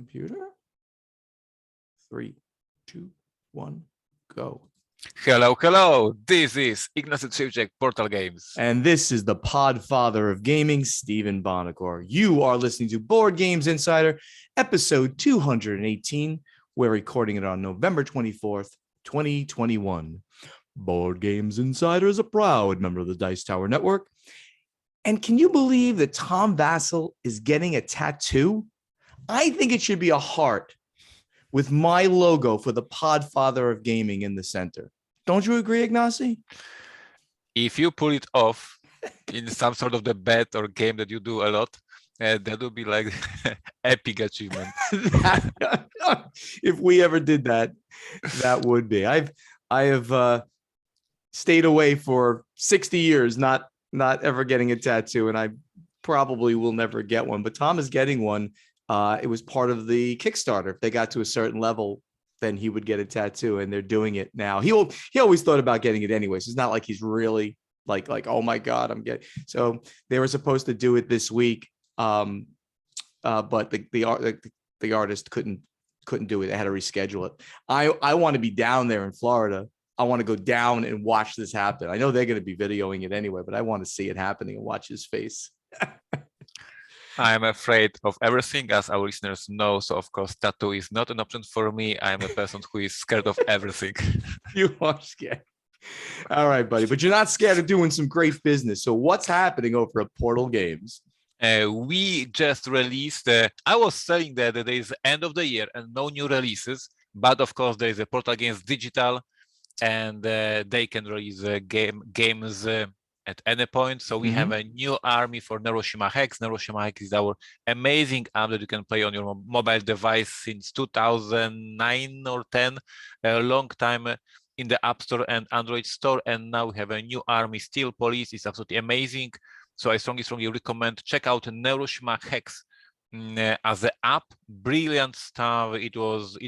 computer. 3, 2, 1, go. Hello, hello. This is Ignacy Portal Games. And this is the Podfather of Gaming, Stephen Bonacor. You are listening to Board Games Insider, episode 218. We're recording it on November 24th, 2021. Board Games Insider is a proud member of the Dice Tower Network. And can you believe that Tom Vassell is getting a tattoo? I think it should be a heart with my logo for the Podfather of Gaming in the center. Don't you agree, Ignacy? If you pull it off in some sort of the bet or game that you do a lot, that would be like epic achievement. If we ever did that, that would be. I have stayed away for 60 years, not ever getting a tattoo, and I probably will never get one. But Tom is getting one. It was part of the Kickstarter. If they got to a certain level, then he would get a tattoo, and they're doing it now. He always thought about getting it anyways. It's not like he's really like, oh my God, I'm getting. So they were supposed to do it this week, but the artist couldn't do it. They had to reschedule it. I want to be down there in Florida. I want to go down and watch this happen. I know they're going to be videoing it anyway, but I want to see it happening and watch his face. I'm afraid of everything, as our listeners know. So, of course, tattoo is not an option for me. I'm a person who is scared of everything. You are scared. All right, buddy. But you're not scared of doing some great business. So what's happening over at Portal Games? We just released, I was saying that there is end of the year and no new releases. But, of course, there is a Portal Games Digital, and they can release games at any point. So we have a new army for Neuroshima Hex. Neuroshima Hex is our amazing app that you can play on your mobile device since 2009 or 10, a long time in the App Store and Android Store. And now we have a new army, Steel Police. It's absolutely amazing. So I strongly recommend check out Neuroshima Hex as an app. Brilliant stuff. It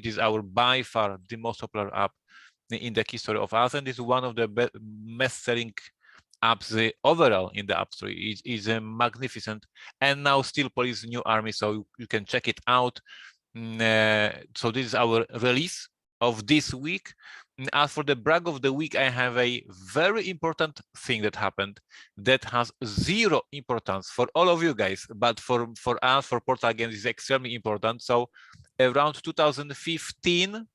is our by far the most popular app in the history of us, and it's one of the best-selling apps overall in the App Store. Is magnificent. And now Steel Police new army, so you can check it out. So this is our release of this week. As for the brag of the week, I have a very important thing that happened that has zero importance for all of you guys, but for us, for Portal Games, is extremely important. So around 2015,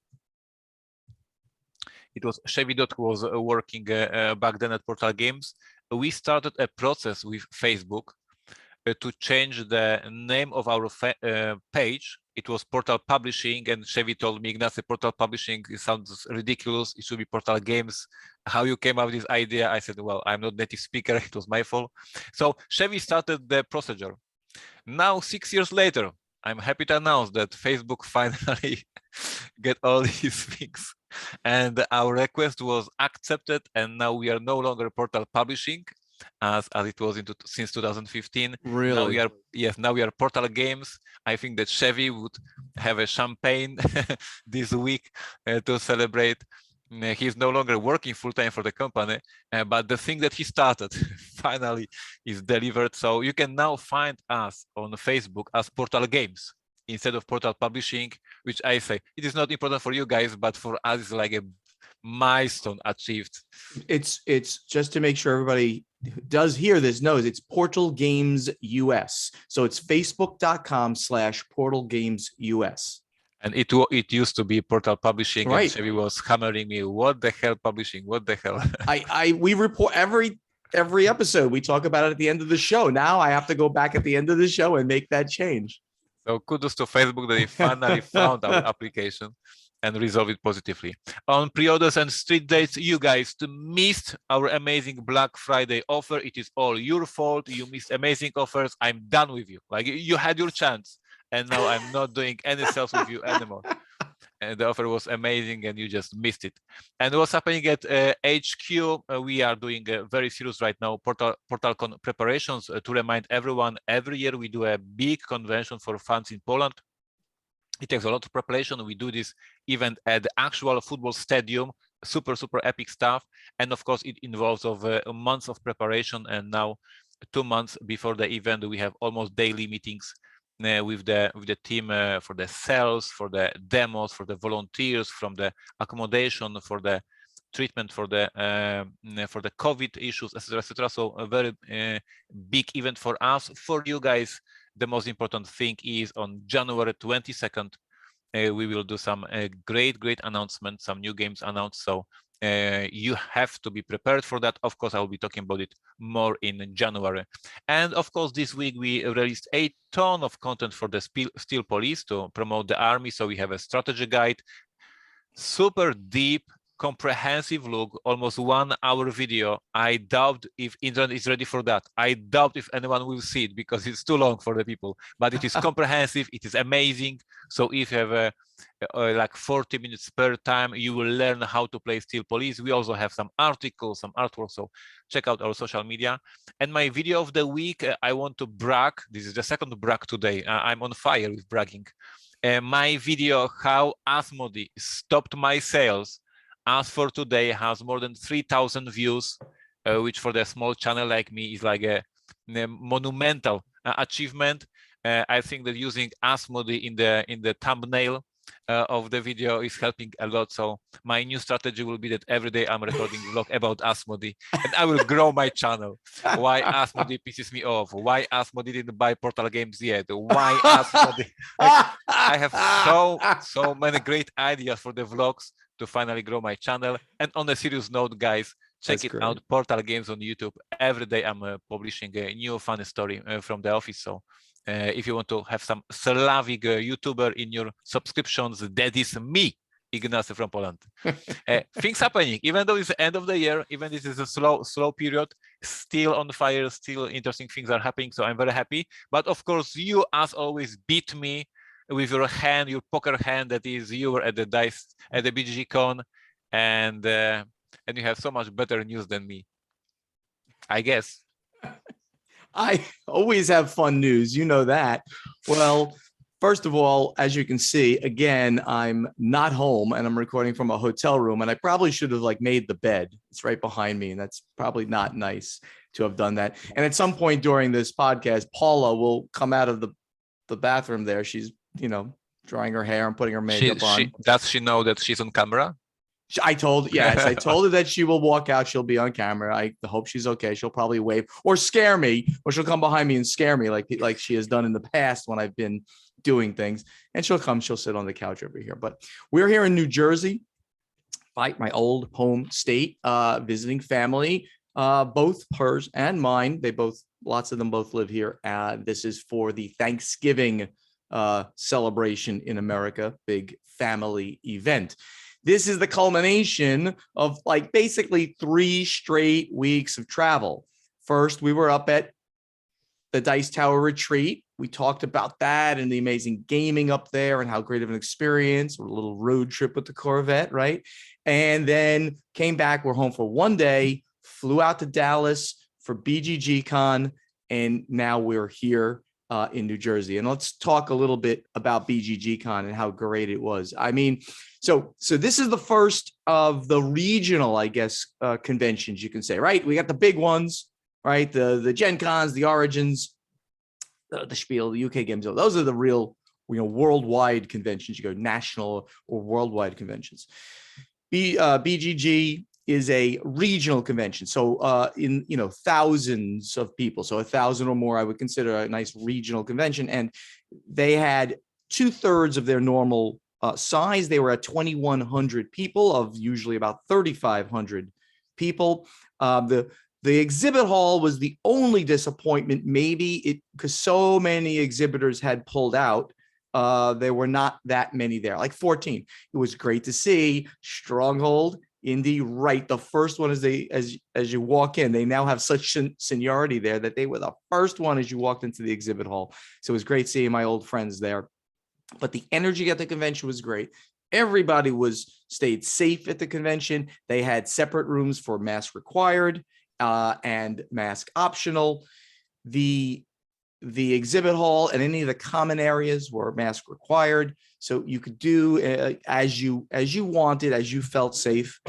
it was Chevy who was working back then at Portal Games. We started a process with Facebook to change the name of our page. It was Portal Publishing, and Chevy told me, Ignacy, Portal Publishing, it sounds ridiculous. It should be Portal Games. How you came up with this idea? I said, well, I'm not native speaker. It was my fault. So Chevy started the procedure. Now, 6 years later, I'm happy to announce that Facebook finally get all these things, and our request was accepted, and now we are no longer Portal Publishing as it was since 2015. Really? Now we are Portal Games. I think that Chevy would have a champagne this week to celebrate. He's no longer working full-time for the company, but the thing that he started finally is delivered. So you can now find us on Facebook as Portal Games instead of Portal Publishing, which I say, it is not important for you guys, but for us, it's like a milestone achieved. It's just to make sure everybody does hear this knows it's Portal Games US. So it's facebook.com/Portal Games US. And it used to be Portal Publishing, right? And Chevy was hammering me, what the hell publishing? What the hell? We report every episode. We talk about it at the end of the show. Now I have to go back at the end of the show and make that change. So kudos to Facebook that they finally found our application and resolved it positively. On pre-orders and street dates, you guys missed our amazing Black Friday offer. It is all your fault. You missed amazing offers. I'm done with you. Like, you had your chance, and now I'm not doing any sales with you anymore. And the offer was amazing, and you just missed it. And what's happening at HQ? We are doing very serious right now PortalCon preparations. To remind everyone, every year we do a big convention for fans in Poland. It takes a lot of preparation. We do this event at the actual football stadium. Super epic stuff. And of course, it involves months of preparation. And now, 2 months before the event, we have almost daily meetings with the team for the sales, for the demos, for the volunteers, from the accommodation, for the treatment, for the COVID issues, etc., etc. So a very big event for us. For you guys, the most important thing is on January 22nd. We will do some great announcements, some new games announced. So you have to be prepared for that. Of course, I will be talking about it more in January. And of course, this week we released a ton of content for the Steel Police to promote the army. So we have a strategy guide, super deep, comprehensive look, almost 1 hour video. I doubt if internet is ready for that. I doubt if anyone will see it because it's too long for the people, but it is comprehensive. It is amazing. So if you have like 40 minutes per time, you will learn how to play Steel Police. We also have some articles, some artwork, so check out our social media. And my video of the week, I want to brag. This is the second brag today. I'm on fire with bragging. My video, how Asmodee stopped my sales, as for today, has more than 3,000 views, which for the small channel like me is like a monumental achievement. I think that using Asmodee in the thumbnail of the video is helping a lot. So my new strategy will be that every day I'm recording a vlog about Asmodee, and I will grow my channel. Why Asmodee pisses me off? Why Asmodee didn't buy Portal Games yet? Why Asmodee? Like, I have so many great ideas for the vlogs to finally grow my channel. And on a serious note, guys, check it out, Portal Games on YouTube. Every day I'm publishing a new funny story from the office. So if you want to have some Slavic YouTuber in your subscriptions, that is me, Ignacy from Poland. Things happening, even though it's the end of the year, even this is a slow period, still on fire, still interesting things are happening. So I'm very happy. But of course, you, as always, beat me with your hand, your poker hand. That is, you were at the dice at the BGG Con, and you have so much better news than me, I guess. I always have fun news. You know that. Well, first of all, as you can see, again, I'm not home and I'm recording from a hotel room, and I probably should have like made the bed. It's right behind me, and that's probably not nice to have done that. And at some point during this podcast, Paula will come out of the bathroom there. She's, drying her hair and putting her makeup on. Does she know that she's on camera? I told her that she will walk out. She'll be on camera. I hope she's okay. She'll probably wave or scare me, or she'll come behind me and scare me like she has done in the past when I've been doing things. And she'll sit on the couch over here. But we're here in New Jersey, my old home state, visiting family, both hers and mine. Lots of them both live here. This is for the Thanksgiving celebration in America, big family event. This is the culmination of like basically 3 straight weeks of travel. First, we were up at the Dice Tower Retreat. We talked about that and the amazing gaming up there and how great of an experience, a little road trip with the Corvette, right? And then came back. We're home for 1 day, flew out to Dallas for BGG Con, and now we're here in New Jersey. And let's talk a little bit about BGG Con and how great it was. I mean, so this is the first of the regional, I guess, conventions, you can say, right? We got the big ones, right? The Gen Cons, the Origins, the Spiel, the UK Games. Those are the real, worldwide conventions. You go national or worldwide conventions. BGG is a regional convention. So in, thousands of people. So 1,000 or more, I would consider a nice regional convention. And they had 2/3 of their normal size. They were at 2,100 people of usually about 3,500 people. The exhibit hall was the only disappointment, maybe because so many exhibitors had pulled out. There were not that many there, like 14. It was great to see Stronghold, Indy, right. The first one as you walk in, they now have such seniority there that they were the first one as you walked into the exhibit hall. So it was great seeing my old friends there. But the energy at the convention was great. Everybody stayed safe at the convention. They had separate rooms for mask required and mask optional. The exhibit hall and any of the common areas were mask required. So you could do as you wanted, as you felt safe,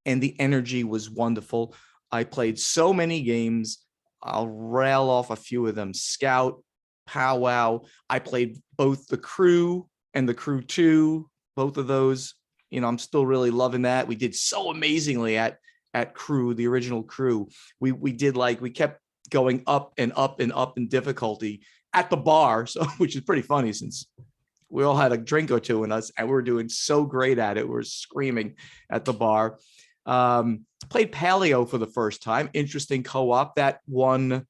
and the energy was wonderful. I played so many games. I'll rail off a few of them. Scout, powwow. I played both the Crew and the Crew 2, both of those. I'm still really loving that. We did so amazingly at Crew, the original Crew. We did we kept going up and up and up in difficulty at the bar, so which is pretty funny since we all had a drink or two in us, and we were doing so great at it. We were screaming at the bar. Played Paleo for the first time. Interesting co-op that won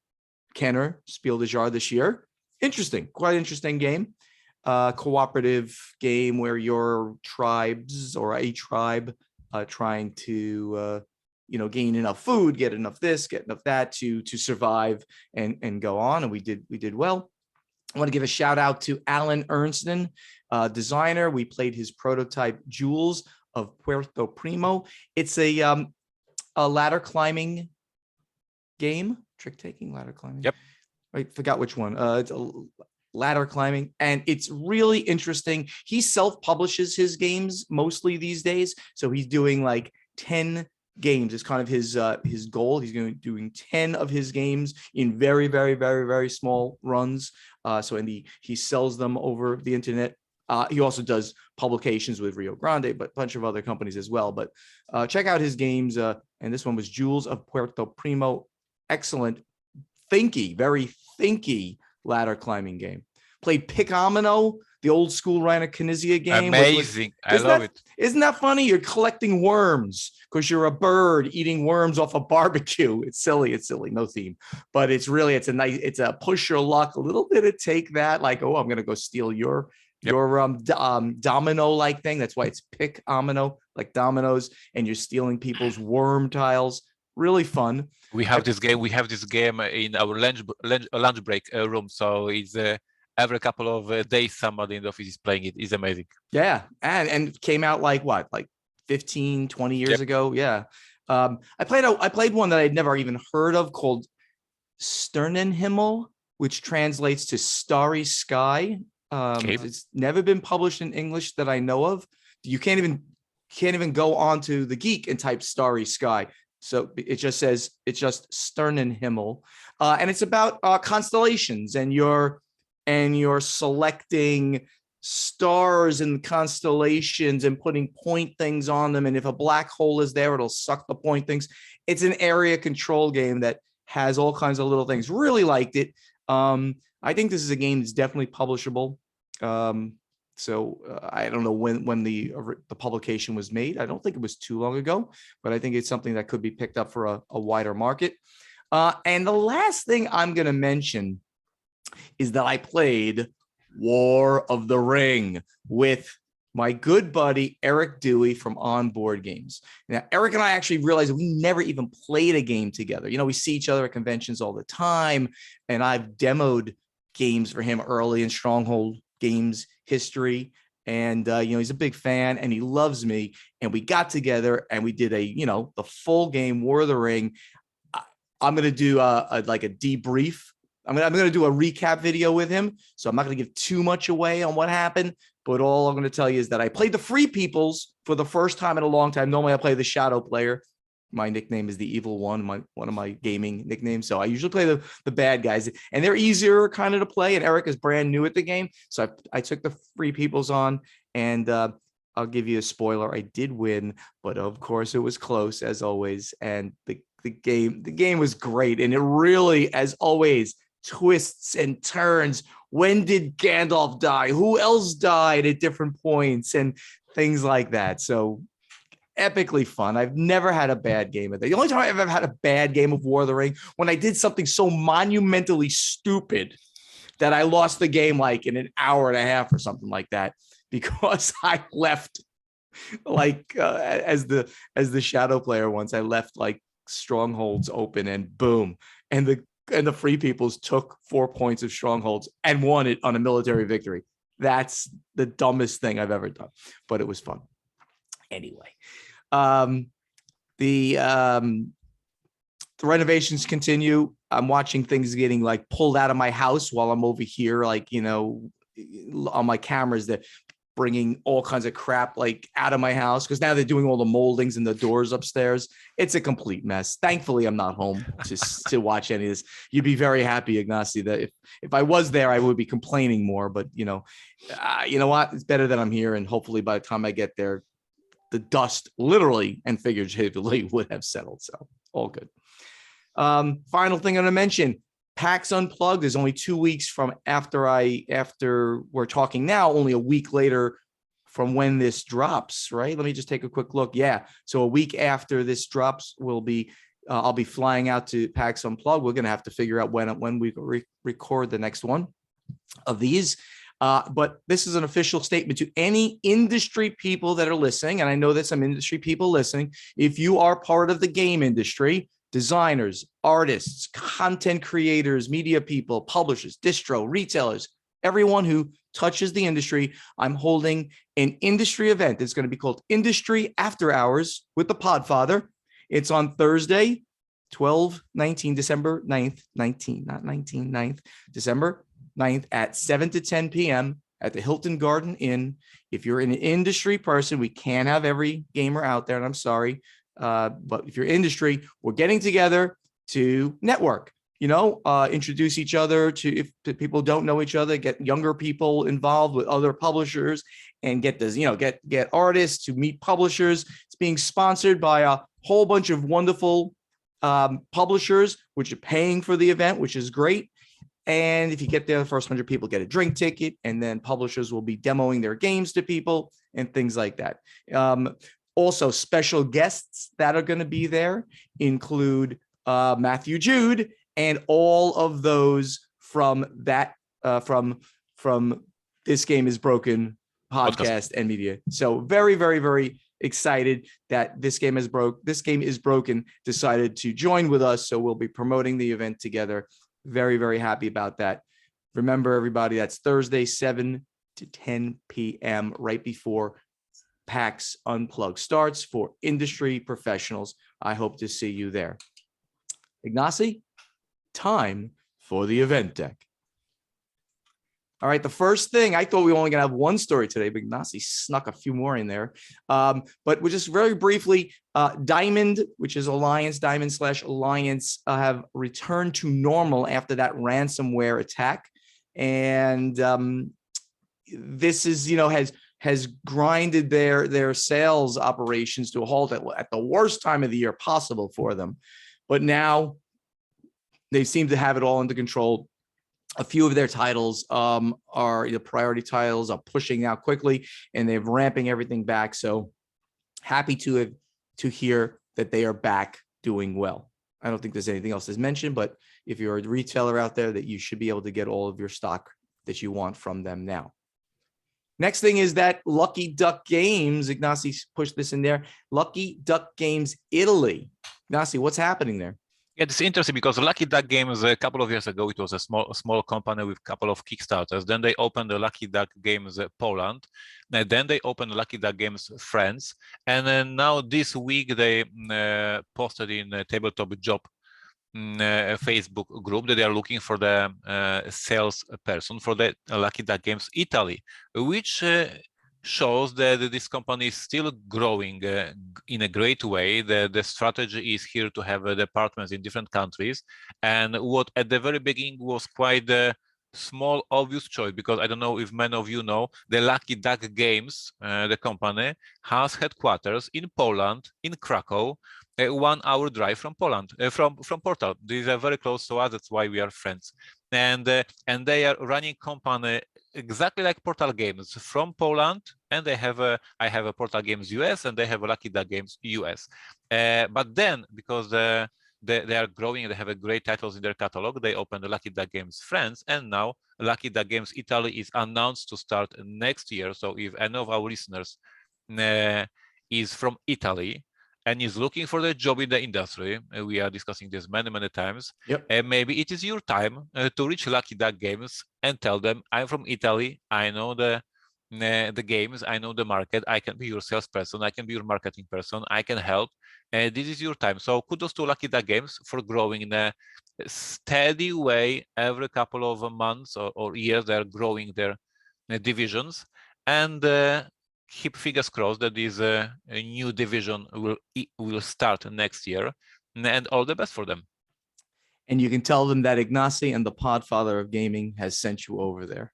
Kenner Spiel des Jahres this year. Interesting, quite interesting game. Cooperative game where your tribes or a tribe trying to gain enough food, get enough this, get enough that to survive and go on. And we did well. I want to give a shout out to Alan Ernsten, designer. We played his prototype Jewels of Puerto Primo. It's a ladder climbing game, trick taking, ladder climbing. Yep. I forgot which one. It's a ladder climbing, and it's really interesting. He self-publishes his games mostly these days, so he's doing 10 games. It's kind of his goal. He's going to be doing 10 of his games in very, very, very, very small runs. He sells them over the internet. He also does publications with Rio Grande, but a bunch of other companies as well. But check out his games. And this one was Jewels of Puerto Primo. Excellent, very thinky ladder climbing game. Played Pick-Omino, the old school Reiner Knizia game. Amazing. I love it. Isn't that funny? You're collecting worms because you're a bird eating worms off a barbecue. It's silly. No theme, but it's a push your luck, a little bit of take that, I'm going to go steal your domino like thing. That's why it's Pick-Omino, like dominoes, and you're stealing people's worm tiles. Really fun. We have this game in our lunch break room. So it's every couple of days somebody in the office is playing it. It's amazing. Yeah, and came out like 15, 20 years ago. Yeah. I played one that I'd never even heard of called Sternenhimmel, which translates to Starry Sky. It's never been published in English that I know of. You can't even go onto the Geek and type Starry Sky. So it's just Sternenhimmel, and it's about constellations, and you're selecting stars and constellations and putting point things on them. And if a black hole is there, it'll suck the point things. It's an area control game that has all kinds of little things. Really liked it. I think this is a game that's definitely publishable. So I don't know when the publication was made. I don't think it was too long ago, but I think it's something that could be picked up for a wider market. And the last thing I'm going to mention is that I played War of the Ring with my good buddy Eric Dewey from On Board Games. Now, Eric and I actually realized we never even played a game together. We see each other at conventions all the time, and I've demoed games for him early in Stronghold Games history, and he's a big fan and he loves me, and we got together and we did the full game War of the Ring. I'm gonna do a debrief. I'm gonna do a recap video with him, so I'm not gonna give too much away on what happened, but all I'm gonna tell you is that I played the Free Peoples for the first time in a long time. Normally I play the Shadow Player. My nickname is the Evil One, one of my gaming nicknames. So I usually play the bad guys, and they're easier kind of to play. And Eric is brand new at the game, so I took the Free Peoples on, and I'll give you a spoiler: I did win, but of course it was close as always. And the game was great, and it really, as always, twists and turns. When did Gandalf die? Who else died at different points and things like that? So epically fun. I've never had a bad game of that. The only time I've ever had a bad game of War of the Ring when I did something so monumentally stupid that I lost the game in an hour and a half or something like that, because I left as the Shadow Player once. I left strongholds open, and boom, and the Free Peoples took 4 points of strongholds and won it on a military victory. That's the dumbest thing I've ever done, but it was fun. Anyway, the renovations continue. I'm watching things getting pulled out of my house while I'm over here, on my cameras. That bringing all kinds of crap like out of my house because now they're doing all the moldings and the doors upstairs. It's a complete mess. Thankfully, I'm not home to watch any of this. You'd be very happy, Ignacy, that if I was there, I would be complaining more. But you know what? It's better that I'm here, and hopefully by the time I get there, the dust, literally and figuratively, would have settled. So all good. Final thing I'm going to mention. PAX Unplugged is only 2 weeks from after we're talking now, only a week later from when this drops, right? Let me just take a quick look. Yeah. So a week after this drops, I'll be flying out to PAX Unplugged. We're going to have to figure out when we record the next one of these. But this is an official statement to any industry people that are listening. And I know there's some industry people listening. If you are part of the game industry, designers, artists, content creators, media people, publishers, distro, retailers, everyone who touches the industry, I'm holding an industry event. It's going to be called Industry After Hours with the Podfather. It's on Thursday, December 9th, December 9th at 7 to 10 p.m. at the Hilton Garden Inn. If you're an industry person, we can't have every gamer out there, and I'm sorry. But if you're industry, we're getting together to network, introduce each other if people don't know each other, get younger people involved with other publishers and get this, get artists to meet publishers. It's being sponsored by a whole bunch of wonderful publishers, which are paying for the event, which is great. And if you get there, the first 100 people get a drink ticket, and then publishers will be demoing their games to people and things like that. Also, special guests that are going to be there include Matthew Jude and all of those from This Game is Broken podcast and media. So very, very, very excited that This Game is Broken decided to join with us. So we'll be promoting the event together. Very, very happy about that. Remember, everybody, that's Thursday, 7 to 10 p.m. right before PAX Unplugged starts for industry professionals. I hope to see you there. Ignacy, time for the event deck. All right, the first thing, I thought we were only going to have one story today, but Ignacy snuck a few more in there. But we'll just very briefly, Diamond, which is Diamond/Alliance, have returned to normal after that ransomware attack. And this is, has grinded their sales operations to a halt at the worst time of the year possible for them. But now they seem to have it all under control. A few of their titles are the priority titles are pushing out quickly, and they're ramping everything back. So happy to hear that they are back doing well. I don't think there's anything else that's mentioned, but if you're a retailer out there, that you should be able to get all of your stock that you want from them now. Next thing is that Lucky Duck Games, Ignacy pushed this in there, Lucky Duck Games Italy. Ignacy, what's happening there? Yeah, it's interesting because Lucky Duck Games a couple of years ago, it was a small company with a couple of Kickstarters. Then they opened the Lucky Duck Games Poland. And then they opened Lucky Duck Games France. And then now this week they posted in a Tabletop Job Facebook group that they are looking for the sales person for the Lucky Duck Games Italy, which shows that this company is still growing in a great way. The strategy is here to have departments in different countries. And what at the very beginning was quite a small, obvious choice, because I don't know if many of you know, the Lucky Duck Games, the company, has headquarters in Poland, in Krakow, a 1 hour drive from Poland, from Portal. These are very close to us, that's why we are friends. And they are running company exactly like Portal Games from Poland, and I have a Portal Games US, and they have a Lucky Duck Games US. But then, because they are growing, they have great titles in their catalog, they opened the Lucky Duck Games France, and now Lucky Duck Games Italy is announced to start next year. So if any of our listeners is from Italy and is looking for a job in the industry, we are discussing this many times. Yep. Maybe it is your time to reach Lucky Duck Games and tell them, I'm from Italy, I know the games, I know the market, I can be your salesperson, I can be your marketing person, I can help. This is your time. So kudos to Lucky Duck Games for growing in a steady way. Every couple of months or years, they're growing their divisions. and keep fingers crossed that this a new division will start next year, and all the best for them. And you can tell them that Ignacy and the Podfather of gaming has sent you over there.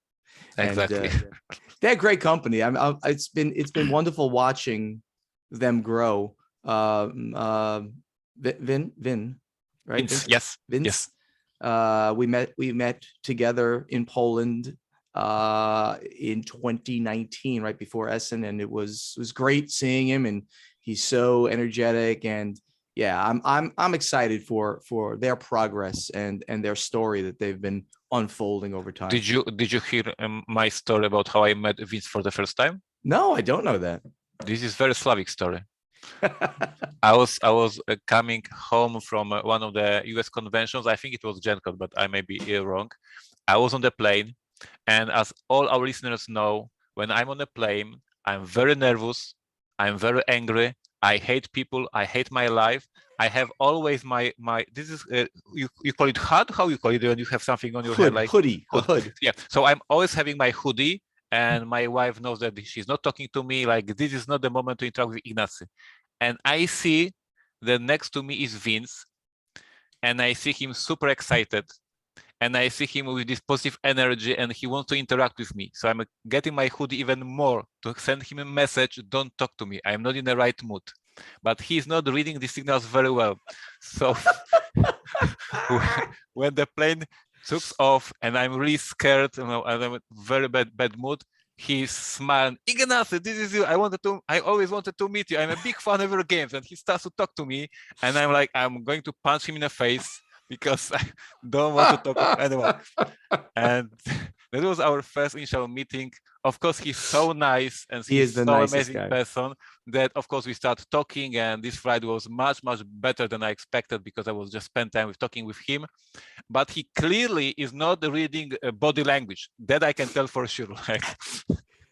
Exactly. And, they're a great company. It's been wonderful watching them grow. Vin, right? Vince, yes. Vince. We met together in Poland in 2019, right before Essen, and it was great seeing him. And he's so energetic, and yeah, I'm excited for their progress and their story that they've been unfolding over time. Did you hear my story about how I met Vince for the first time? No, I don't know that. This is very Slavic story. I was coming home from one of the US conventions. I think it was Gen Con, but I may be wrong. I was on the plane, and as all our listeners know, when I'm on a plane, I'm very nervous, I'm very angry, I hate people, I hate my life. I have always my this is you call it hood? How you call it when you have something on your head like hoodie? Hood. Yeah. So I'm always having my hoodie, and my wife knows that she's not talking to me. Like, this is not the moment to interact with Ignacy. And I see that next to me is Vince, and I see him super excited, and I see him with this positive energy, and he wants to interact with me. So I'm getting my hoodie even more to send him a message: don't talk to me, I'm not in the right mood. But he's not reading the signals very well. So when the plane took off and I'm really scared, and I'm in very bad mood, he's smiling. Ignacy, this is you. I always wanted to meet you. I'm a big fan of your games. And he starts to talk to me, and I'm like, I'm going to punch him in the face because I don't want to talk anymore. And that was our first initial meeting. Of course, he's so nice, and he's so amazing person that, of course, we start talking. And this Friday was much better than I expected, because I was just spent time talking with him. But he clearly is not reading body language. That I can tell for sure.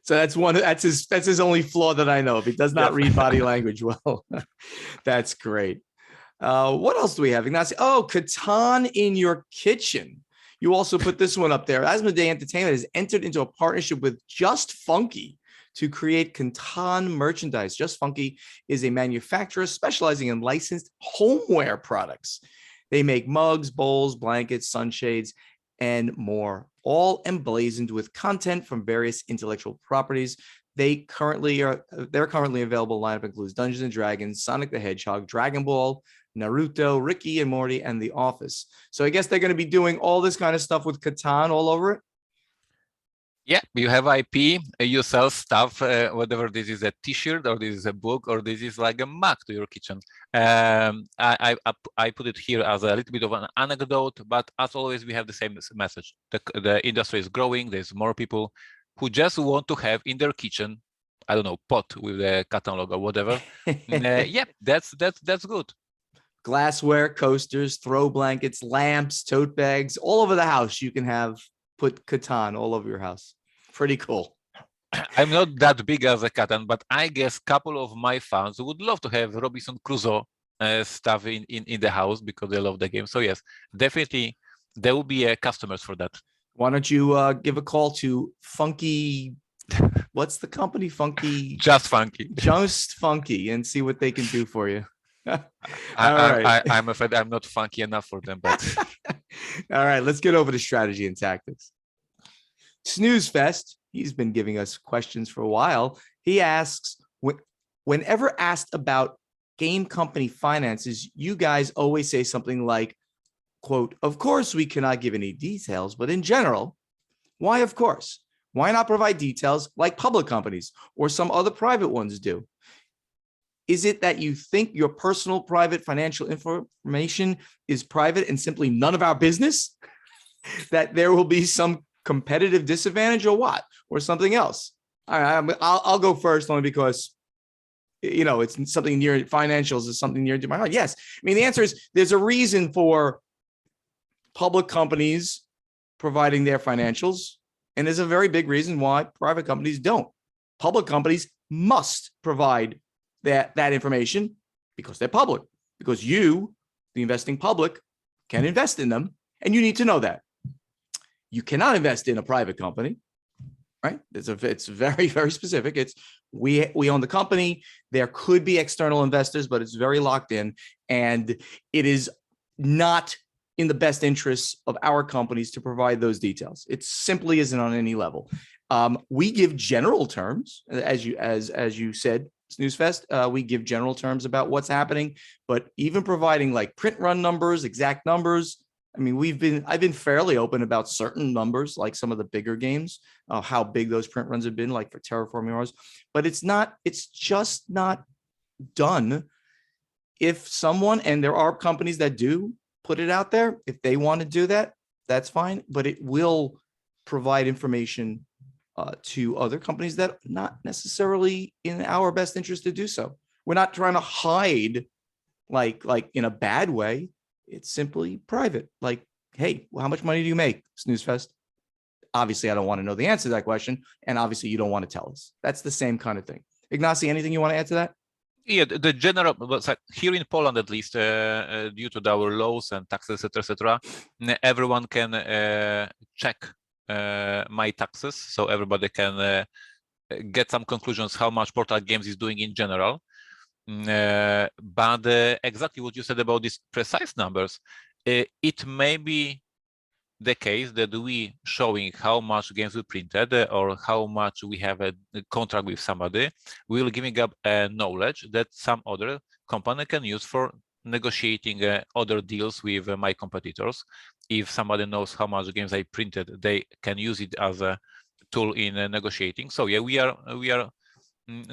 So that's his only flaw that I know. If he does not read body language well, that's great. What else do we have, Ignacy? Oh, Catan in your kitchen. You also put this one up there. Asmodee Entertainment has entered into a partnership with Just Funky to create Catan merchandise. Just Funky is a manufacturer specializing in licensed homeware products. They make mugs, bowls, blankets, sunshades, and more, all emblazoned with content from various intellectual properties. Their currently available lineup includes Dungeons and Dragons, Sonic the Hedgehog, Dragon Ball, Naruto, Ricky and Morty, and The Office. So I guess they're going to be doing all this kind of stuff with Catan all over it. Yeah, you have IP, you sell stuff, whether this is a T-shirt or this is a book or this is like a mug to your kitchen. I put it here as a little bit of an anecdote, but as always, we have the same message. The industry is growing. There's more people who just want to have in their kitchen, I don't know, pot with the Catan logo, whatever. Yeah, that's good. Glassware, coasters, throw blankets, lamps, tote bags, all over the house. You can put Catan all over your house. Pretty cool. I'm not that big as a Catan, but I guess a couple of my fans would love to have Robinson Crusoe stuff in the house because they love the game. So yes, definitely there will be customers for that. Why don't you give a call to Funky? What's the company? Funky. Just Funky. Just Funky, and see what they can do for you. I'm afraid I'm not funky enough for them, but all right, let's get over to strategy and tactics. Snooze Fest, he's been giving us questions for a while. He asks, whenever asked about game company finances, you guys always say something like, quote, of course we cannot give any details, but in general, why of course? Why not provide details like public companies or some other private ones do? Is it that you think your personal private financial information is private and simply none of our business? That there will be some competitive disadvantage or what? Or something else? All right, I'll go first only because, it's something near financials is something near to my heart. Yes. I mean, the answer is there's a reason for public companies providing their financials. And there's a very big reason why private companies don't. Public companies must provide that information because they're public, because you, the investing public, can invest in them, and you need to know that. You cannot invest in a private company. right? It's very, very specific. It's we own the company. There could be external investors, but it's very locked in, and it is not in the best interests of our companies to provide those details. It simply isn't on any level. We give general terms, as you said, Snoozefest. We give general terms about what's happening, but even providing like print run numbers, exact numbers. I mean, I've been fairly open about certain numbers, like some of the bigger games, how big those print runs have been, like for Terraforming Mars, but it's just not done. If someone, and there are companies that do put it out there, if they want to do that, that's fine, but it will provide information to other companies that not necessarily in our best interest to do so. We're not trying to hide like in a bad way. It's simply private. Like, hey, well, how much money do you make, Snoozefest? Obviously, I don't want to know the answer to that question. And obviously, you don't want to tell us. That's the same kind of thing. Ignacy, anything you want to add to that? Yeah, the general, but here in Poland, at least, due to our laws and taxes, etc., everyone can check my taxes, so everybody can get some conclusions how much Portal Games is doing in general. But exactly what you said about these precise numbers, it may be the case that we showing how much games we printed or how much we have a contract with somebody, will giving up knowledge that some other company can use for negotiating other deals with my competitors. If somebody knows how much games I printed, they can use it as a tool in negotiating. So yeah, we are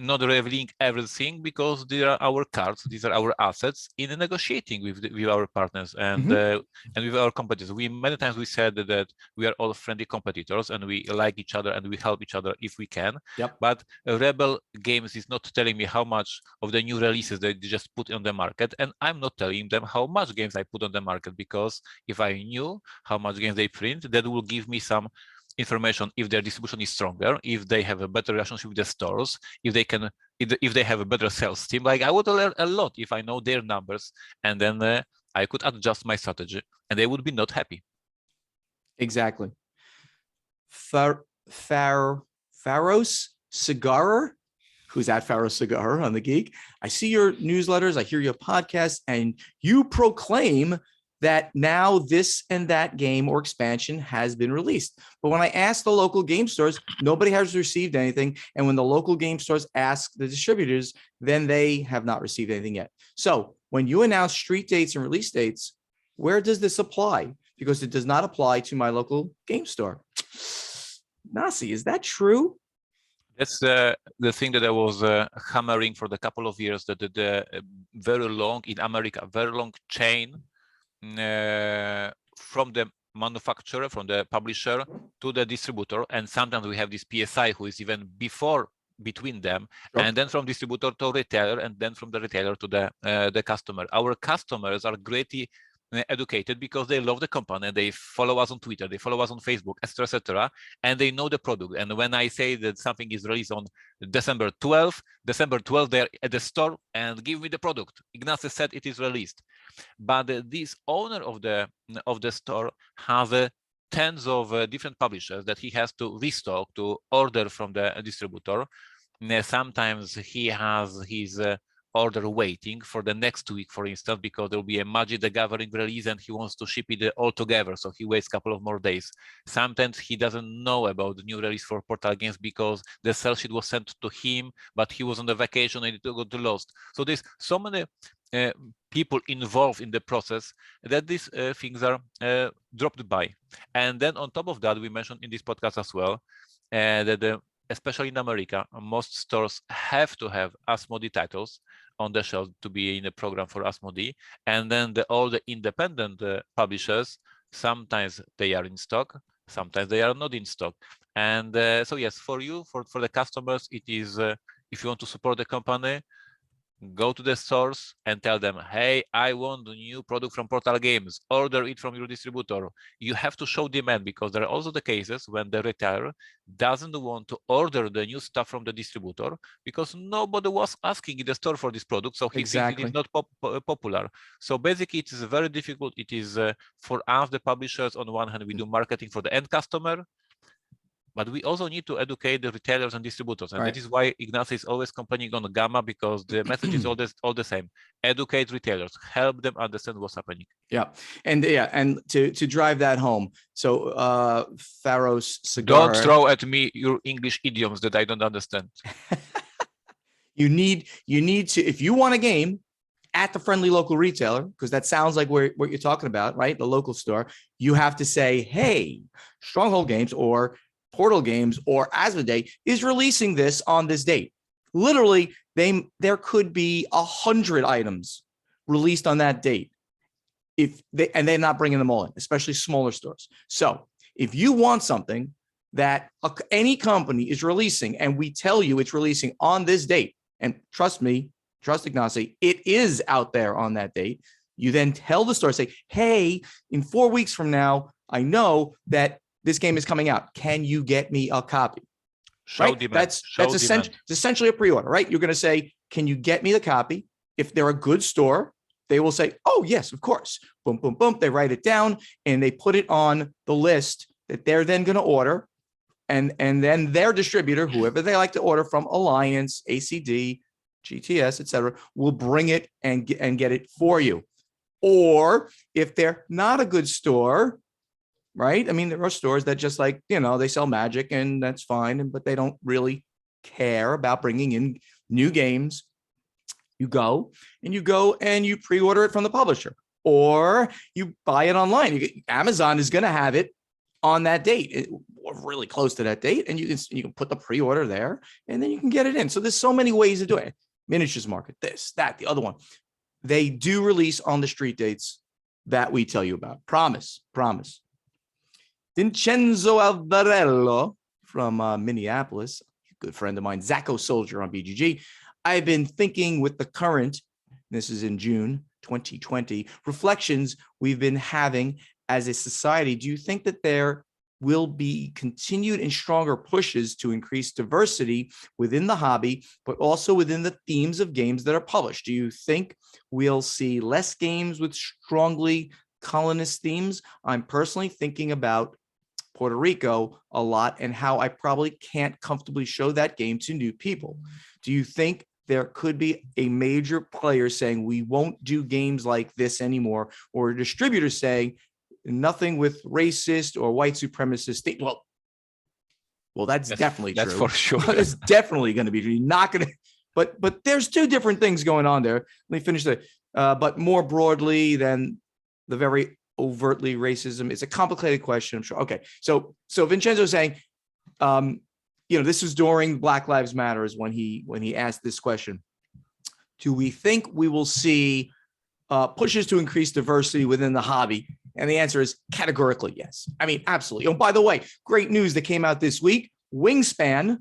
not revealing everything because they are our cards, these are our assets in negotiating with our partners and and with our competitors. Many times we said that we are all friendly competitors and we like each other and we help each other if we can. Yep. But Rebel Games is not telling me how much of the new releases they just put on the market, and I'm not telling them how much games I put on the market, because if I knew how much games they print, that will give me some information if their distribution is stronger, if they have a better relationship with the stores, if they have a better sales team. Like, I would learn a lot if I know their numbers, and then I could adjust my strategy, and they would be not happy. Exactly. Pharos Cigar, who's at Pharos Cigar on The Geek. I see your newsletters, I hear your podcast, and you proclaim that now this and that game or expansion has been released. But when I asked the local game stores, nobody has received anything. And when the local game stores ask the distributors, then they have not received anything yet. So when you announce street dates and release dates, where does this apply? Because it does not apply to my local game store. Nasi, is that true? That's the thing that I was hammering for the couple of years, that the very long, in America, very long chain from the manufacturer, from the publisher to the distributor, and sometimes we have this PSI who is even between them, and then from distributor to retailer, and then from the retailer to the customer. Our customers are greatly educated because they love the company, they follow us on Twitter, they follow us on Facebook, etc., and they know the product. And when I say that something is released on December 12th, they're at the store and give me the product. Ignacy said it is released. But this owner of the store has tens of different publishers that he has to restock, to order from the distributor. Sometimes he has his order waiting for the next week, for instance, because there will be a Magic the Gathering release and he wants to ship it all together, so he waits a couple of more days. Sometimes he doesn't know about the new release for Portal Games because the sell sheet was sent to him, but he was on the vacation and it got lost. So there's so many people involved in the process that these things are dropped by. And then on top of that, we mentioned in this podcast as well that especially in America, most stores have to have Asmodee titles on the shelf to be in a program for Asmodee. And then all the independent publishers, sometimes they are in stock, sometimes they are not in stock. And so yes, for you, for the customers, it is, if you want to support the company, go to the stores and tell them, hey, I want a new product from Portal Games, order it from your distributor. You have to show demand, because there are also the cases when the retailer doesn't want to order the new stuff from the distributor because nobody was asking in the store for this product, so he thinks it is not popular. So basically it is very difficult. It is for us, the publishers, on one hand we do marketing for the end customer, But we also need to educate the retailers and distributors. And Right. that is why Ignacy is always complaining on Gamma, because the message is all the same. Educate retailers, help them understand what's happening. Yeah. And to drive that home. So Pharos Cigar. Don't throw at me your English idioms that I don't understand. You need to, if you want a game at the friendly local retailer, because that sounds like what you're talking about, right? The local store, you have to say, hey, Stronghold Games or Portal Games or Asmodee is releasing this on this date. Literally, there could be 100 items released on that date. And they're not bringing them all in, especially smaller stores. So if you want something that any company is releasing and we tell you it's releasing on this date, and trust me, trust Ignacy, it is out there on that date. You then tell the store, say, hey, in 4 weeks from now, I know that this game is coming out. Can you get me a copy? Right? That's essentially a pre-order, right? You're going to say, can you get me the copy? If they're a good store, they will say, oh, yes, of course. Boom, boom, boom. They write it down and they put it on the list that they're then going to order. And then their distributor, whoever they like to order from, Alliance, ACD, GTS, etc., will bring it and get it for you. Or if they're not a good store, right? I mean, there are stores that just like, they sell Magic and that's fine, but they don't really care about bringing in new games. You go and you pre-order it from the publisher, or you buy it online. Amazon is going to have it on that date, or really close to that date, and you can put the pre-order there, and then you can get it in. So there's so many ways to do it. Miniatures market, this, that, the other one. They do release on the street dates that we tell you about. Promise. Vincenzo Alvarello from Minneapolis, good friend of mine, Zacco Soldier on BGG. I've been thinking with the current, this is in June 2020, reflections we've been having as a society. Do you think that there will be continued and stronger pushes to increase diversity within the hobby, but also within the themes of games that are published? Do you think we'll see less games with strongly colonist themes? I'm personally thinking about Puerto Rico a lot and how I probably can't comfortably show that game to new people. Do you think there could be a major player saying we won't do games like this anymore, or a distributor saying nothing with racist or white supremacist things? Well, that's definitely true. That's for sure. It's definitely going to be true. You're not going to, but there's two different things going on there. Let me finish that. But more broadly than the very overtly racism, it's a complicated question, I'm sure. Okay, so Vincenzo's saying, this was during Black Lives Matter when he asked this question. Do we think we will see pushes to increase diversity within the hobby? And the answer is categorically yes. I mean, absolutely. Oh, by the way, great news that came out this week. Wingspan,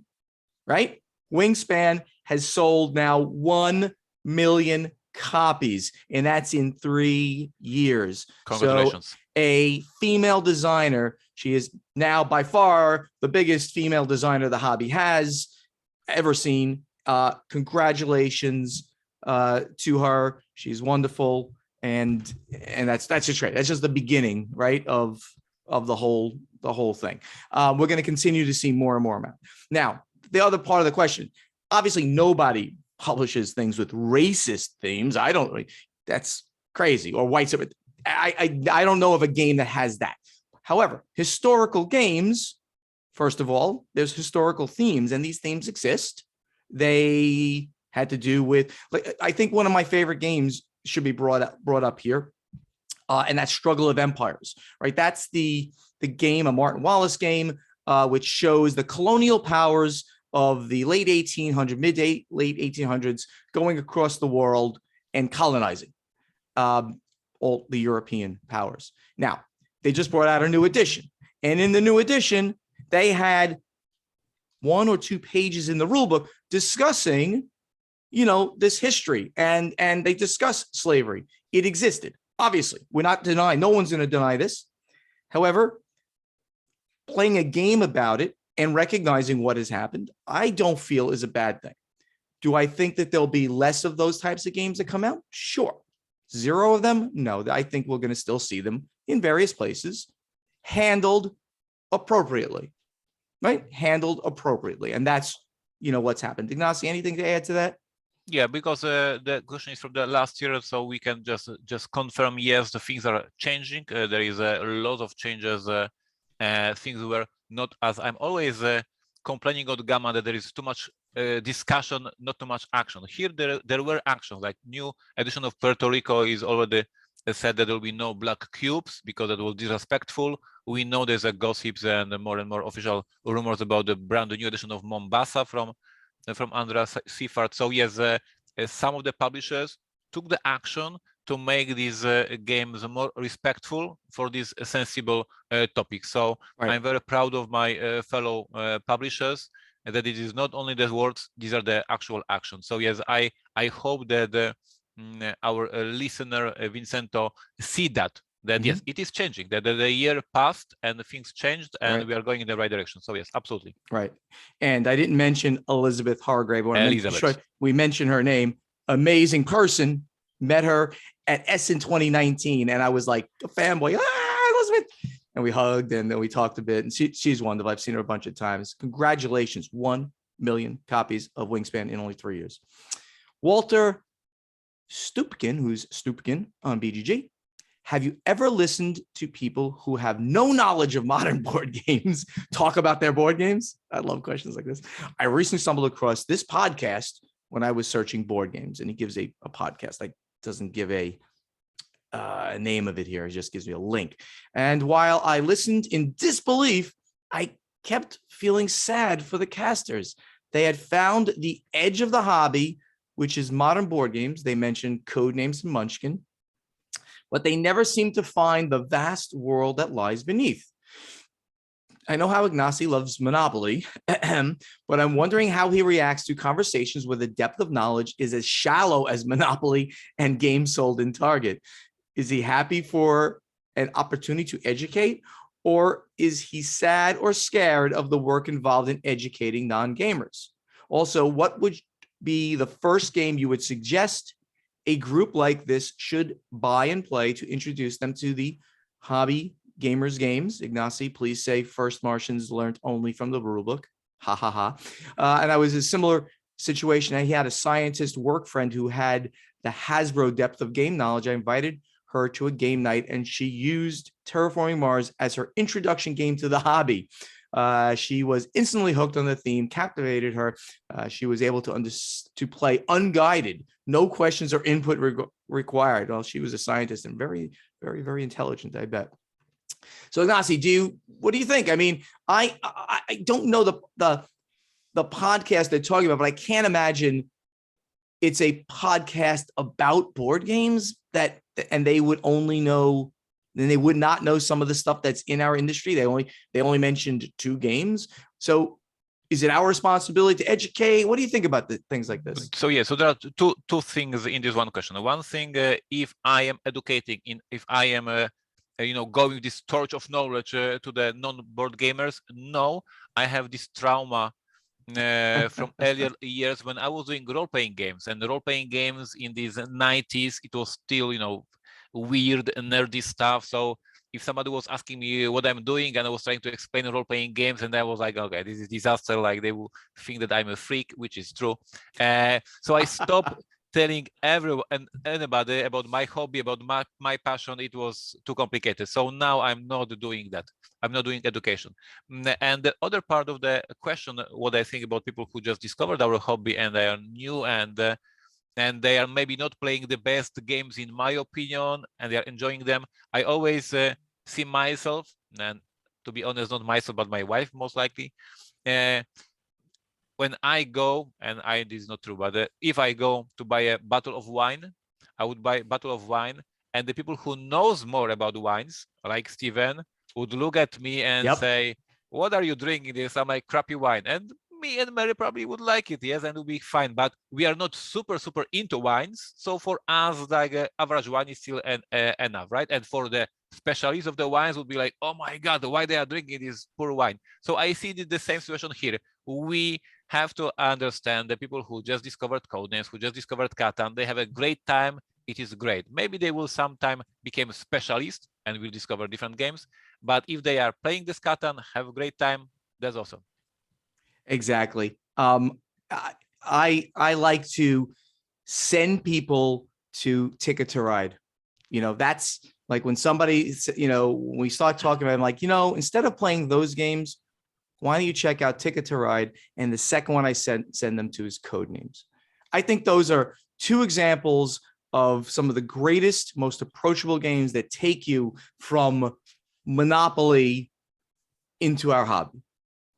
right? Wingspan has sold now 1 million copies, and that's in 3 years. Congratulations. So a female designer, she is now by far the biggest female designer the hobby has ever seen. Congratulations to her. She's wonderful. And that's just great. That's just the beginning, right, of the whole thing. We're going to continue to see more and more about. Now, the other part of the question, obviously nobody publishes things with racist themes. That's crazy. Or white. I don't know of a game that has that. However, historical games, first of all, there's historical themes, and these themes exist. They had to do with, I think one of my favorite games should be brought up here, and that's Struggle of Empires, right? That's the game, a Martin Wallace game, which shows the colonial powers of the late 1800s, late 1800s, going across the world and colonizing all the European powers. Now, they just brought out a new edition, and in the new edition, they had 1 or 2 pages in the rule book discussing this history, and they discuss slavery. It existed. Obviously, we're not denying, no one's going to deny this. However, playing a game about it and recognizing what has happened, I don't feel is a bad thing. Do I think that there'll be less of those types of games that come out? Sure. 0 of them? No, I think we're going to still see them in various places, handled appropriately. right? Handled appropriately. And that's, what's happened. Ignacy, anything to add to that? Yeah, because the question is from the last year, so we can just confirm, yes, the things are changing. There is a lot of changes. Things were not, as I'm always complaining on Gamma, that there is too much discussion, not too much action. Here, there were actions, like new edition of Puerto Rico is already said that there will be no black cubes because that was disrespectful. We know there's a gossips and more official rumors about the brand new edition of Mombasa from Andreas Seifert. So yes, some of the publishers took the action to make these games more respectful for this sensible topic. So Right. I'm very proud of my fellow publishers, and that it is not only the words, these are the actual actions. So yes, I hope that our listener Vincento see that yes, it is changing, that the year passed and things changed and Right. we are going in the right direction. So yes, absolutely. Right. And I didn't mention Elizabeth Hargrave. We mentioned her name. Amazing person. Met her at Essen 2019. And I was like a fanboy. Elizabeth. And we hugged and then we talked a bit. And she's wonderful. I've seen her a bunch of times. Congratulations. 1 million copies of Wingspan in only 3 years. Walter Stupkin, who's Stupkin on BGG. Have you ever listened to people who have no knowledge of modern board games talk about their board games? I love questions like this. I recently stumbled across this podcast when I was searching board games, and he gives a podcast. Like, doesn't give a name of it here. It just gives me a link. And while I listened in disbelief, I kept feeling sad for the casters. They had found the edge of the hobby, which is modern board games. They mentioned Codenames and Munchkin, but they never seem to find the vast world that lies beneath. I know how Ignacy loves Monopoly, but I'm wondering how he reacts to conversations where the depth of knowledge is as shallow as Monopoly and games sold in Target. Is he happy for an opportunity to educate, or is he sad or scared of the work involved in educating non-gamers? Also, what would be the first game you would suggest a group like this should buy and play to introduce them to the hobby gamers games? Ignacy, please say First Martians learned only from the rulebook. Ha ha ha. And I was in a similar situation. He had a scientist work friend who had the Hasbro depth of game knowledge. I invited her to a game night and she used Terraforming Mars as her introduction game to the hobby. She was instantly hooked on the theme, captivated her. She was able to play unguided, no questions or input required. Well, she was a scientist and very, very, very intelligent, I bet. So Ignacy, what do you think? I mean, I don't know the podcast they're talking about, but I can't imagine it's a podcast about board games and they would only know, then they would not know some of the stuff that's in our industry. They only mentioned 2 games. So is it our responsibility to educate? What do you think about things like this? So yeah, so there are two things in this one question. One thing, if I am educating, if I am going this torch of knowledge to the non-board gamers, no, I have this trauma from earlier years when I was doing role-playing games, and role-playing games in these 90s, it was still, weird and nerdy stuff. So if somebody was asking me what I'm doing and I was trying to explain role-playing games, and I was like, okay, this is disaster. Like, they will think that I'm a freak, which is true. So I stopped telling everyone and anybody about my hobby, about my passion. It was too complicated. So now I'm not doing that. I'm not doing education. And the other part of the question, what I think about people who just discovered our hobby and they are new and they are maybe not playing the best games, in my opinion, and they are enjoying them. I always see myself, and to be honest, not myself, but my wife, most likely. When I go, and this is not true, but if I go to buy a bottle of wine, I would buy a bottle of wine, and the people who knows more about wines, like Steven, would look at me and say, what are you drinking this? I'm like, crappy wine. And me and Mary probably would like it, yes, and it would be fine. But we are not super into wines. So for us, like average wine is still enough, right? And for the specialists of the wines would be like, oh my God, why they are drinking this poor wine? So I see the same situation here. We have to understand the people who just discovered Codenames, who just discovered Catan, they have a great time. It is great. Maybe they will sometime become specialists and will discover different games. But if they are playing this Catan, have a great time, That's awesome. Exactly. I like to send people to Ticket to Ride. That's like when somebody, when we start talking about it, I'm like, instead of playing those games, why don't you check out Ticket to Ride? And the second one I send them to is Codenames. I think those are two examples of some of the greatest, most approachable games that take you from Monopoly into our hobby,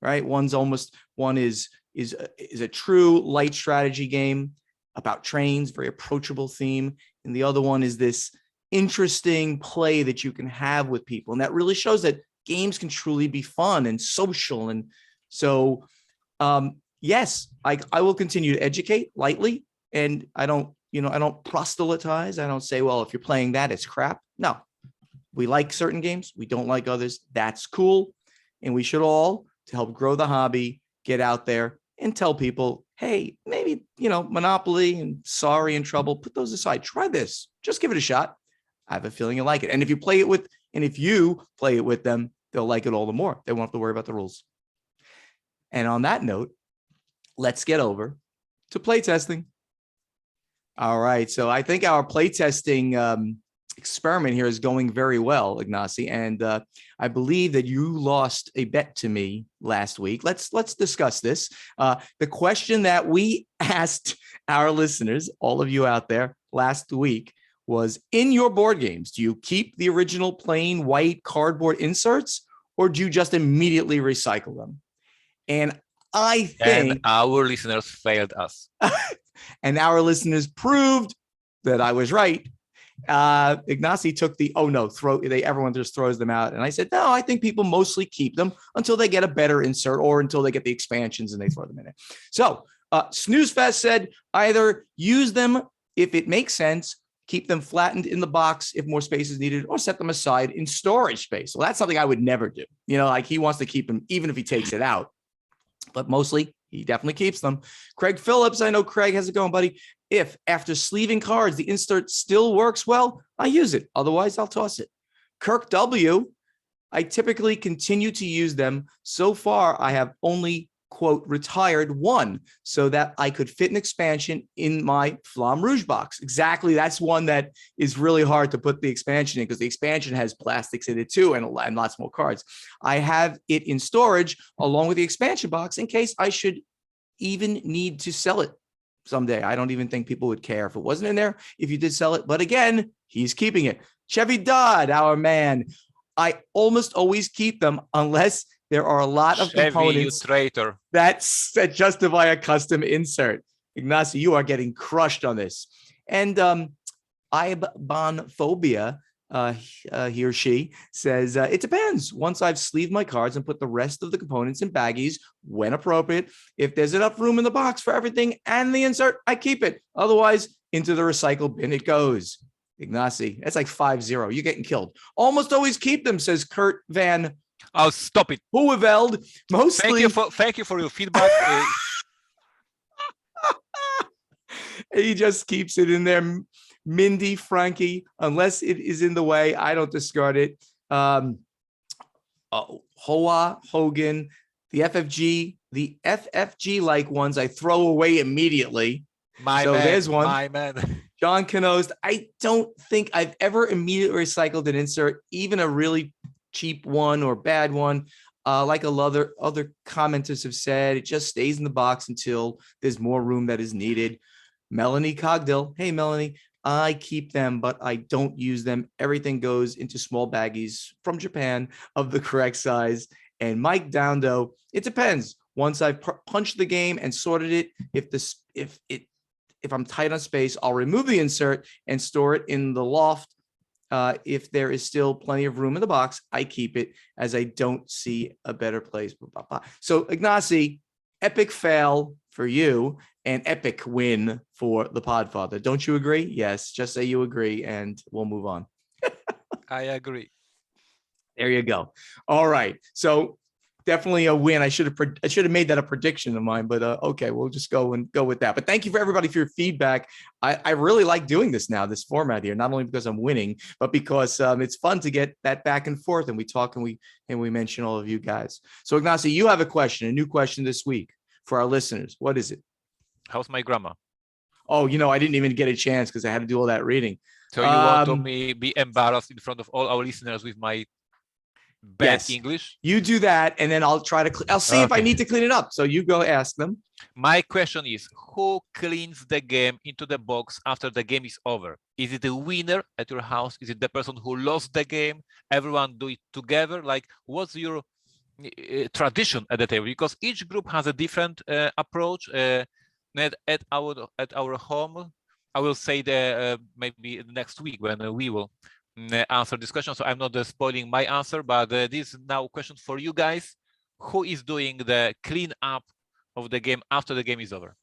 right? One is a true light strategy game about trains, very approachable theme. And the other one is this interesting play that you can have with people. And that really shows that games can truly be fun and social. And so, yes, I will continue to educate lightly. And I don't proselytize. I don't say, well, if you're playing that, it's crap. No, we like certain games. We don't like others. That's cool. And we should all, to help grow the hobby, get out there and tell people, hey, maybe, Monopoly and Sorry and Trouble, put those aside. Try this. Just give it a shot. I have a feeling you like it. And if you play it with them, they'll like it all the more. They won't have to worry about the rules. And on that note, let's get over to playtesting. All right. So I think our playtesting experiment here is going very well, Ignacy. And I believe that you lost a bet to me last week. Let's discuss this. The question that we asked our listeners, all of you out there, last week was, in your board games, do you keep the original plain white cardboard inserts, or do you just immediately recycle them? And I think And our listeners failed us. and our listeners proved that I was right. Ignacy took the, oh no, everyone just throws them out. And I said, no, I think people mostly keep them until they get a better insert or until they get the expansions and they throw them in it. So Snoozefest said, either use them if it makes sense, keep them flattened in the box if more space is needed, or set them aside in storage space. Well, that's something I would never do. Like he wants to keep them even if he takes it out. But mostly he definitely keeps them. Craig Phillips, I know Craig, how's it going, buddy? If after sleeving cards, the insert still works well, I use it. Otherwise, I'll toss it. Kirk W, I typically continue to use them. So far, I have only, quote, retired one so that I could fit an expansion in my Flamme Rouge box. Exactly. That's one that is really hard to put the expansion in because the expansion has plastics in it too and lots more cards. I have it in storage along with the expansion box in case I should even need to sell it someday. I don't even think people would care if it wasn't in there, if you did sell it. But again, he's keeping it. Chevy Dodd, our man. I almost always keep them unless there are a lot of Chevy, components you traitor. that justify a custom insert. Ignacy, you are getting crushed on this. And Ibonphobia, he or she says, it depends. Once I've sleeved my cards and put the rest of the components in baggies when appropriate, if there's enough room in the box for everything and the insert, I keep it. Otherwise, into the recycle bin it goes. Ignacy, that's like 5-0. You're getting killed. Almost always keep them, says Kurt Van. Oh, stop it. Hoeveld. Mostly. Thank you for your feedback. He just keeps it in there. Mindy, Frankie, unless it is in the way, I don't discard it. Hoa, Hogan, the FFG like ones I throw away immediately. There's one. My man. John Canost, I don't think I've ever immediately recycled an insert, even a really cheap one or bad one. Like other commenters have said, it just stays in the box until there's more room that is needed. Melanie Cogdill, hey Melanie, I keep them, but I don't use them. Everything goes into small baggies from Japan of the correct size. And Mike Downdo, it depends. Once I've punched the game and sorted it, if I'm tight on space, I'll remove the insert and store it in the loft. If there is still plenty of room in the box, I keep it as I don't see a better place. So Ignacy, epic fail for you and epic win for the Podfather. Don't you agree? Yes, just say you agree and we'll move on. I agree. There you go. All right. So definitely a win. I should have made that a prediction of mine, but okay, we'll just go with that. But thank you for everybody for your feedback. I really like doing this now, this format here, not only because I'm winning, but because it's fun to get that back and forth, and we talk and we mention all of you guys. So Ignacy, you have a new question this week for our listeners. What is it? How's my grammar? Oh, I didn't even get a chance because I had to do all that reading. So you want to me be embarrassed in front of all our listeners with my bad English? You do that, and then I'll see if I need to clean it up. So you go ask them. My question is, who cleans the game into the box after the game is over? Is it the winner at your house? Is it the person who lost the game? Everyone do it together? Like, what's your tradition at the table? Because each group has a different approach. At our home, I will say that maybe next week when we will answer this question. So I'm not spoiling my answer, but this is now a question for you guys. Who is doing the clean up of the game after the game is over?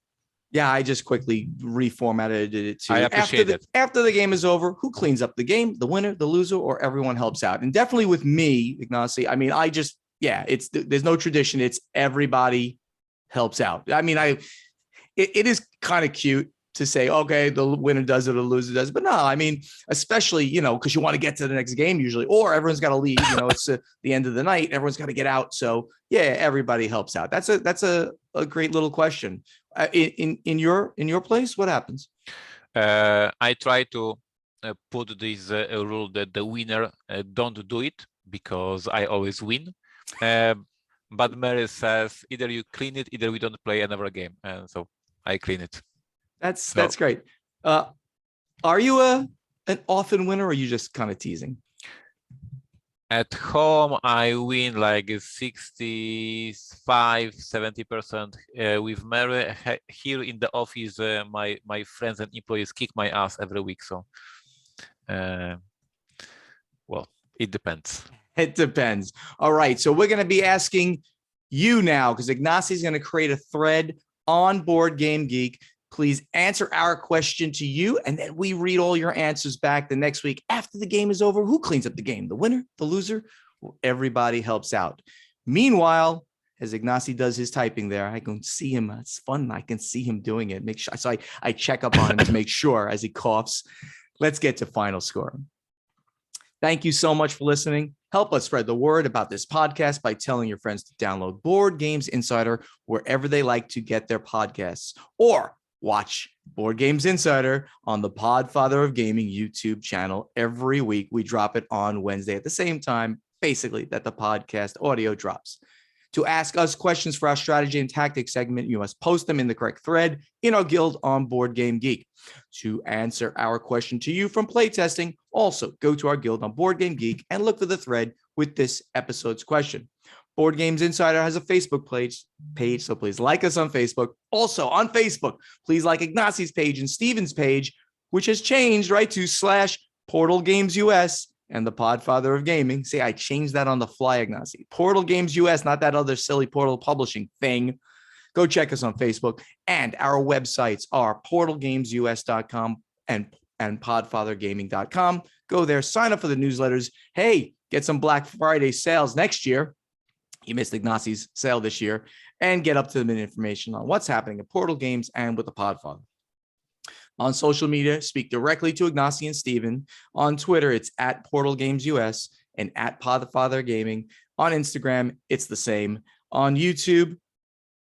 Yeah, I just quickly reformatted it to I appreciate it. After the game is over, who cleans up the game? The winner, the loser, or everyone helps out? And definitely with me, Ignacy, I mean, there's no tradition. It's everybody helps out. I mean, it is kind of cute to say, okay, the winner does it, the loser does it. But no, I mean, especially, because you want to get to the next game usually, or everyone's got to leave, it's the end of the night. Everyone's got to get out. So yeah, everybody helps out. That's a great little question. In your place, what happens? I try to put this rule that the winner don't do it because I always win. But Mary says either you clean it, either we don't play another game. And so I clean it. That's great. Are you an often winner, or are you just kind of teasing? At home, I win like 65-70% with Mary. Here in the office, my friends and employees kick my ass every week. So, well, it depends. It depends. All right. So we're going to be asking you now, because Ignacy is going to create a thread on Board Game Geek. Please answer our question to you, and then we read all your answers back the next week after the game is over. Who cleans up the game? The winner, the loser? Well, everybody helps out. Meanwhile, as Ignacy does his typing there, I can see him. It's fun. I can see him doing it. Make sure. So I check up on him to make sure as he coughs. Let's get to final score. Thank you so much for listening. Help us spread the word about this podcast by telling your friends to download Board Games Insider wherever they like to get their podcasts, or watch Board Games Insider on the Podfather of Gaming YouTube channel. Every week we drop it on Wednesday at the same time, basically, that the podcast audio drops. To ask us questions for our strategy and tactics segment, you must post them in the correct thread in our guild on Board Game Geek. To answer our question to you from playtesting, also go to our guild on Board Game Geek and look for the thread with this episode's question. Board Games Insider has a Facebook page, so please like us on Facebook. Also on Facebook, please like Ignacy's page and Steven's page, which has changed, right, to /Portal Games US and the Podfather of Gaming. See, I changed that on the fly, Ignacy. Portal Games US, not that other silly Portal Publishing thing. Go check us on Facebook. And our websites are portalgamesus.com and podfathergaming.com. Go there, sign up for the newsletters. Hey, get some Black Friday sales next year. You missed Ignacy's sale this year, and get up to the minute information on what's happening at Portal Games and with the Podfather. On social media, speak directly to Ignacy and Steven. On Twitter, it's at Portal Games US and at Podfather Gaming. On Instagram, it's the same. On YouTube,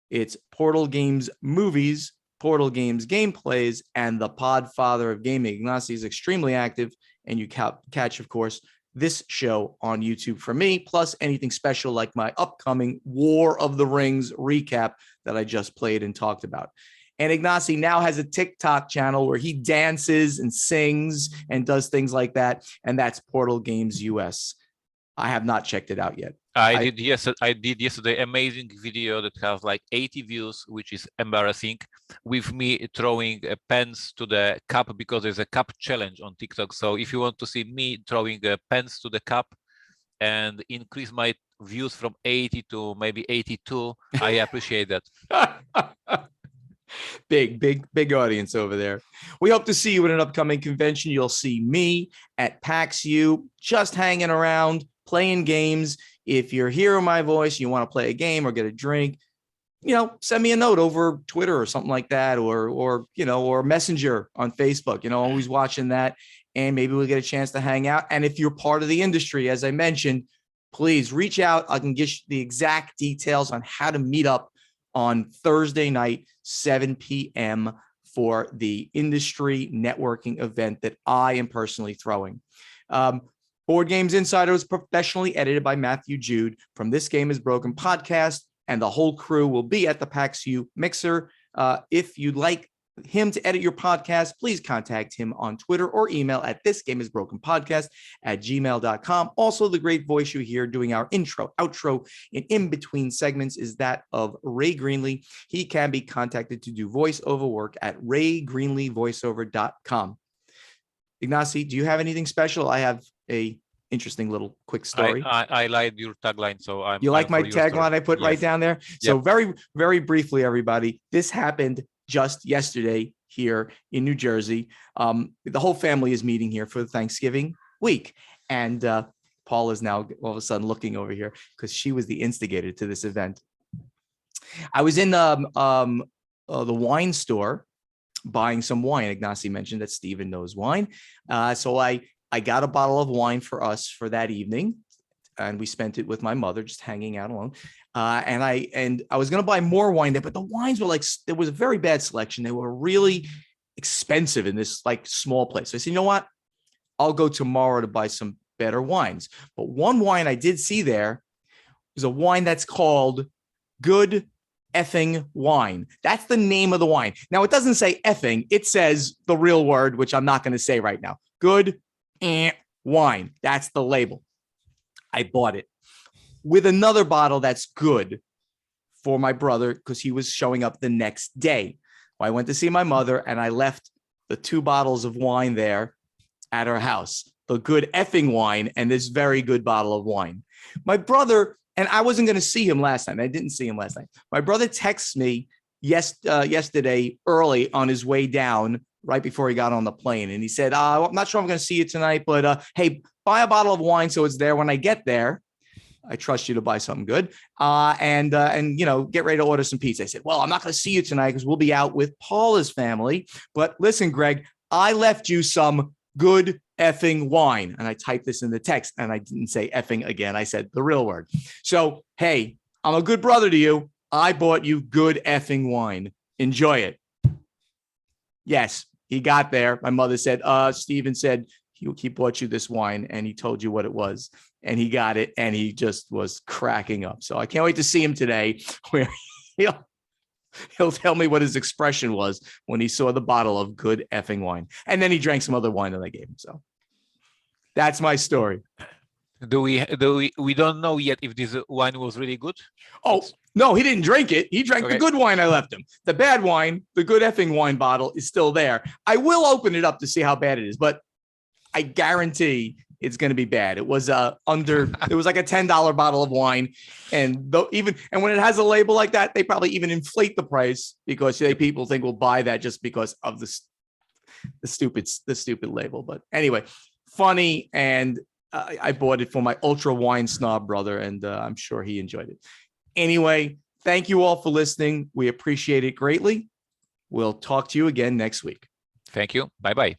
it's Portal Games Movies, Portal Games Gameplays, and the Podfather of Gaming. Ignacy is extremely active, and you catch, of course, this show on YouTube for me, plus anything special like my upcoming War of the Rings recap that I just played and talked about. And Ignacy now has a TikTok channel where he dances and sings and does things like that, and that's Portal Games US. I have not checked it out yet. I did yesterday amazing video that has like 80 views, which is embarrassing, with me throwing pens to the cup, because there's a cup challenge on TikTok. So if you want to see me throwing pens to the cup and increase my views from 80 to maybe 82, I appreciate that. Big audience over there. We hope to see you at an upcoming convention. You'll see me at PAX-U, just hanging around, playing games, If you're hearing my voice, you want to play a game or get a drink, send me a note over Twitter or something like that, or Messenger on Facebook. Always watching that, and maybe we'll get a chance to hang out. And if you're part of the industry, as I mentioned, please reach out. I can get you the exact details on how to meet up on Thursday night, 7 p.m. for the industry networking event that I am personally throwing. Board Games Insider is professionally edited by Matthew Jude from This Game is Broken podcast, and the whole crew will be at the PAX-U Mixer. If you'd like him to edit your podcast, please contact him on Twitter or email at thisgameisbrokenpodcast@gmail.com. Also, the great voice you hear doing our intro, outro, and in-between segments is that of Ray Greenlee. He can be contacted to do voiceover work at raygreenleevoiceover.com. Ignacy, do you have anything special? I have a interesting little quick story. I liked your tagline, so you like my tagline I put right down there? So very, very briefly, everybody, this happened just yesterday here in New Jersey. The whole family is meeting here for Thanksgiving week. And Paul is now all of a sudden looking over here because she was the instigator to this event. I was in the wine store buying some wine. Ignacy mentioned that Steven knows wine. So I got a bottle of wine for us for that evening, and we spent it with my mother, just hanging out alone. And I was going to buy more wine there, but the wines were there was a very bad selection. They were really expensive in this small place. So I said, you know what? I'll go tomorrow to buy some better wines. But one wine I did see there was a wine that's called Good Effing Wine. That's the name of the wine. Now, it doesn't say effing. It says the real word, which I'm not going to say right now. Good wine. That's the label. I bought it with another bottle that's good for my brother because he was showing up the next day. I went to see my mother and I left the 2 bottles of wine there at her house, the Good Effing Wine and this very good bottle of wine. My brother, and I wasn't going to see him last night. I didn't see him last night. My brother texts me yesterday early on his way down, right before he got on the plane. And he said, I'm not sure I'm going to see you tonight, but hey, buy a bottle of wine so it's there when I get there. I trust you to buy something good. And get ready to order some pizza. I said, well, I'm not going to see you tonight because we'll be out with Paula's family. But listen, Greg, I left you some good effing wine. And I typed this in the text and I didn't say effing again. I said the real word. So, hey, I'm a good brother to you. I bought you good effing wine. Enjoy it. Yes, he got there. My mother said, Steven said he bought you this wine and he told you what it was. And he got it and he just was cracking up. So I can't wait to see him today where he'll tell me what his expression was when he saw the bottle of good effing wine. And then he drank some other wine that I gave him. So that's my story. We don't know yet if this wine was really good? Oh, no, he didn't drink it. He drank the good wine I left him. The bad wine, the good effing wine bottle is still there. I will open it up to see how bad it is, but I guarantee it's going to be bad. It was it was like a $10 bottle of wine. And when it has a label like that, they probably even inflate the price because people think we'll buy that just because of the stupid label. But anyway, funny. And I bought it for my ultra wine snob brother, and I'm sure he enjoyed it. Anyway, thank you all for listening. We appreciate it greatly. We'll talk to you again next week. Thank you. Bye-bye.